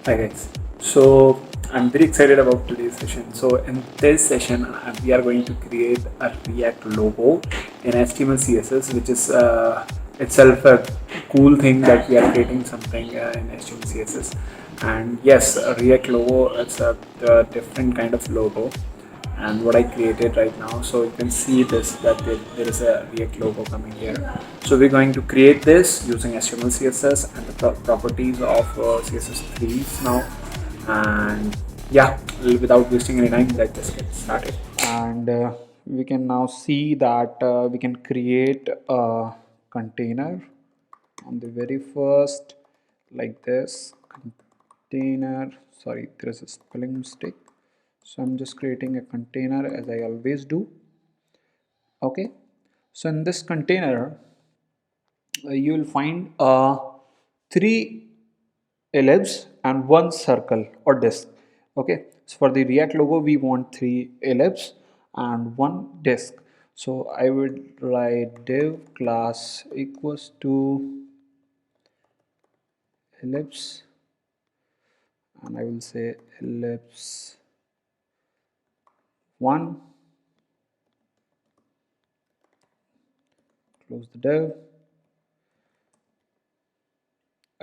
Hi guys, so I'm very excited about today's session. So in this session, we are going to create a React logo in HTML CSS, which is itself a cool thing that we are creating something in HTML CSS. And yes, a React logo, it's a different kind of logo. And what I created right now, so you can see this that there is a React logo coming here. So we're going to create this using HTML CSS and the properties of CSS3s now. And yeah, without wasting any time, let's just get started. And we can now see that we can create a container on the very first, like this container. Sorry, there is a spelling mistake, so I'm just creating a container as I always do. Okay, so in this container you will find three ellipse and one circle or disk. Okay, so for the React logo we want three ellipse and one disk. So I would write div class equals to ellipse, and I will say ellipse 1, close the div.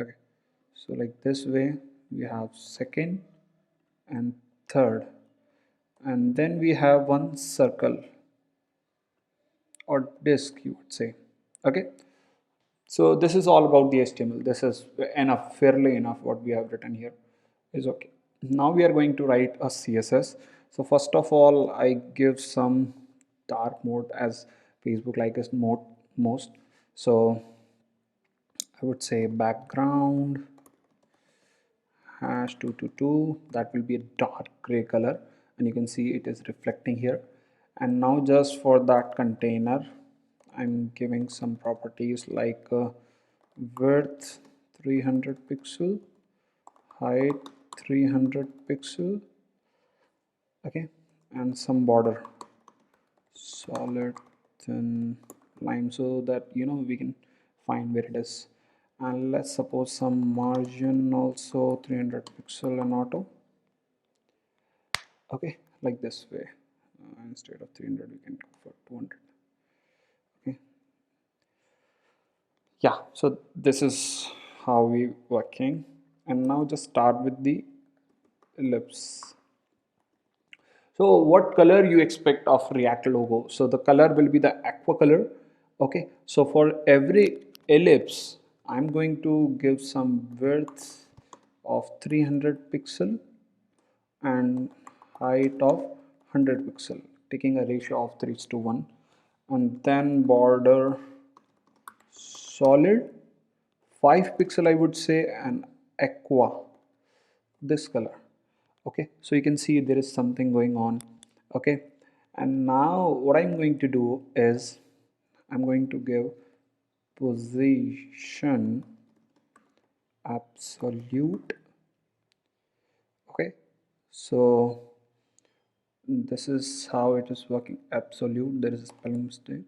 Okay, so like this way we have second and third, and then we have one circle or disk, you would say. Okay, so this is all about the HTML. This is enough, fairly enough. What we have written here is okay. Now we are going to write a CSS. So first of all, I give some dark mode as Facebook likes most. So I would say background #222. That will be a dark gray color, and you can see it is reflecting here. And now just for that container, I'm giving some properties like width 300 pixel, height 300 pixel, okay, and some border solid thin line, so that we can find where it is. And let's suppose some margin also 300 pixel and auto. Okay, like this way. Instead of 300 we can go for 200. Okay, yeah, so this is how we working. And now just start with the ellipse. So what color you expect of React logo? So the color will be the aqua color. Okay, so for every ellipse I'm going to give some width of 300 pixel and height of 100 pixel, taking a ratio of 3:1. And then border solid 5 pixel, I would say, and aqua, this color. Okay, so you can see there is something going on. Okay, and now what I'm going to do is I'm going to give position absolute. Okay, so this is how it is working. Absolute, there is a spelling mistake.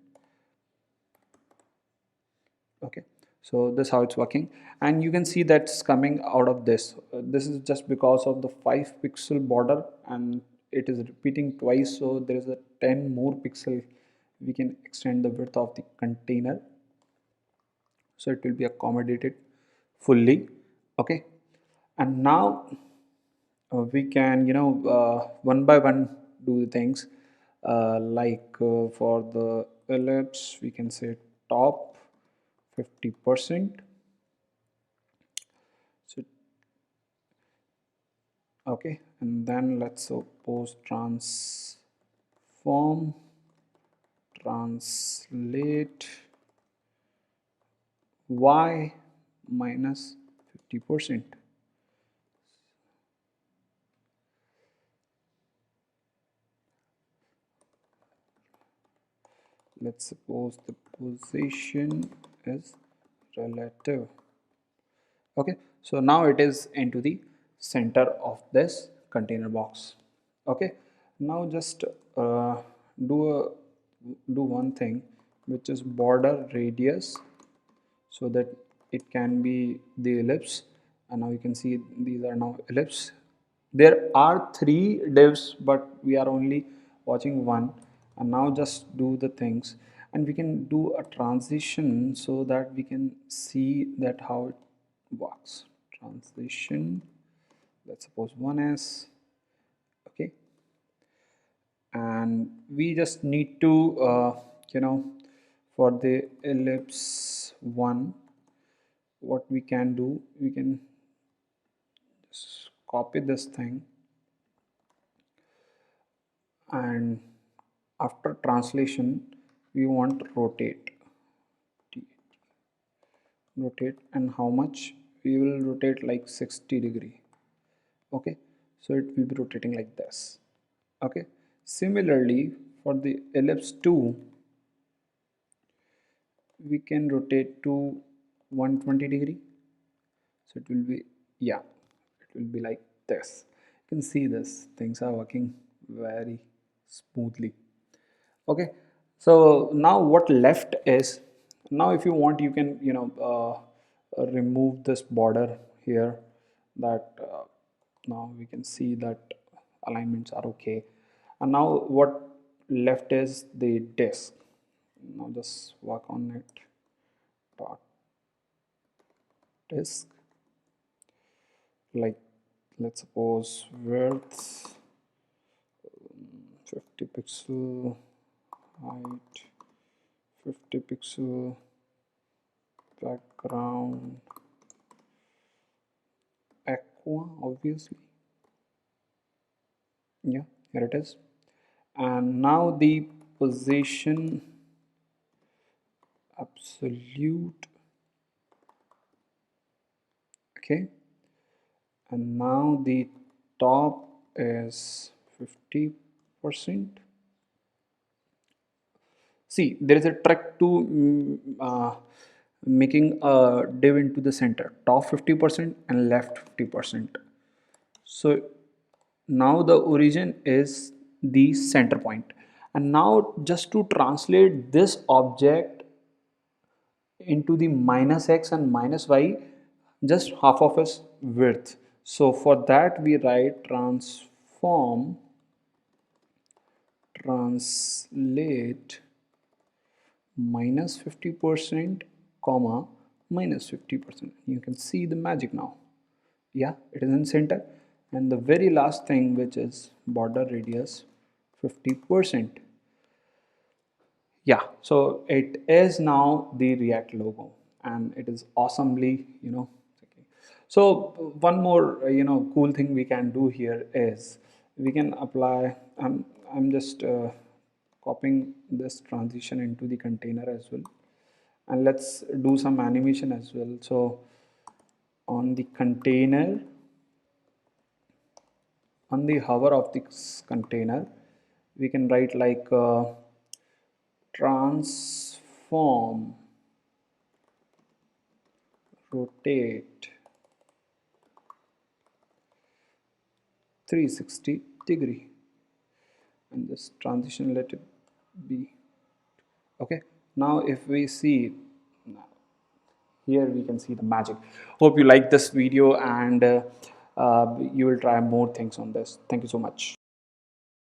Okay, so this is how it's working, and you can see that's coming out of this. This is just because of the 5 pixel border, and it is repeating twice, so there is a 10 more pixel. We can extend the width of the container, so it will be accommodated fully. Okay, and now we can one by one do the things, for the ellipse we can say top 50%. So okay, and then let's suppose transform translate y minus 50%. Let's suppose the position is relative. Okay, so now it is into the center of this container box. Okay, now just do one thing, which is border radius, so that it can be the ellipse, and now you can see these are now ellipse. There are 3 divs, but we are only watching one. And now just do the things, and we can do a transition so that we can see that how it works. Transition, let's suppose 1s. Okay, and we just need to you know for the ellipse 1, what we can do, we can just copy this thing, and after translation we want rotate. Rotate, and how much? We will rotate like 60 degree. Okay, so it will be rotating like this. Okay, similarly for the ellipse 2, we can rotate to 120 degree. So it will be, yeah, it will be like this. You can see this, things are working very smoothly. Okay, so now what left is, now if you want you can remove this border here, that now we can see that alignments are okay. And now what left is the disk. Now just work on it. Dot disk, like let's suppose width 50 pixel, height 50 pixel, background aqua, obviously. Yeah, here it is. And now the position absolute. Okay, and now the top is 50%. See, there is a trick to making a div into the center, top 50% and left 50%. So now the origin is the center point. And now just to translate this object into the minus x and minus y, just half of its width. So for that we write transform translate minus 50% comma minus 50%. You can see the magic now. Yeah, it is in center. And the very last thing, which is border radius 50%. Yeah, so it is now the React logo, and it is awesomely okay. So one more cool thing we can do here is we can apply, I'm just copying this transition into the container as well, and let's do some animation as well. So on the container, on the hover of this container, we can write like transform rotate 360 degree, and this transition, let it be okay. Now if we see, here we can see the magic. Hope you like this video, and you will try more things on this. Thank you so much.